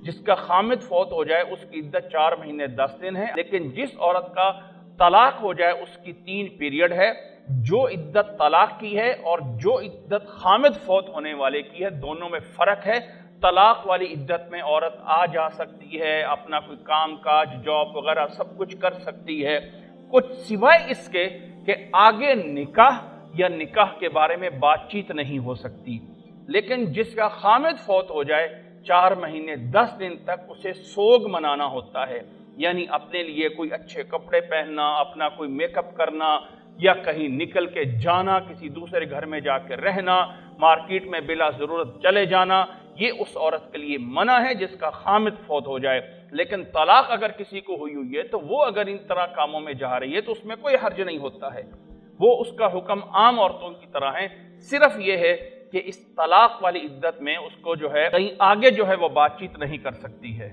جس کا خامد فوت ہو جائے اس کی عدت 4 مہینے 10 دن ہے، لیکن جس عورت کا طلاق ہو جائے اس کی 3 پیریڈ ہے۔ جو عدت طلاق کی ہے اور جو عدت خامد فوت ہونے والے کی ہے، دونوں میں فرق ہے۔ طلاق والی عدت میں عورت آ جا سکتی ہے، اپنا کوئی کام کاج جاب وغیرہ سب کچھ کر سکتی ہے، کچھ سوائے اس کے کہ آگے نکاح یا نکاح کے بارے میں بات چیت نہیں ہو سکتی۔ لیکن جس کا خامد فوت ہو جائے 4 مہینے 10 دن تک اسے سوگ منانا ہوتا ہے، یعنی اپنے لیے کوئی اچھے کپڑے پہننا، اپنا کوئی میک اپ کرنا، یا کہیں نکل کے جانا، کسی دوسرے گھر میں جا کے رہنا، مارکیٹ میں بلا ضرورت چلے جانا، یہ اس عورت کے لیے منع ہے جس کا خامد فوت ہو جائے۔ لیکن طلاق اگر کسی کو ہوئی ہے تو وہ اگر ان طرح کاموں میں جا رہی ہے تو اس میں کوئی حرج نہیں ہوتا ہے، وہ اس کا حکم عام عورتوں کی طرح ہے۔ صرف یہ ہے کہ اس طلاق والی عدت میں اس کو جو ہے کہیں آگے جو ہے وہ بات چیت نہیں کر سکتی ہے۔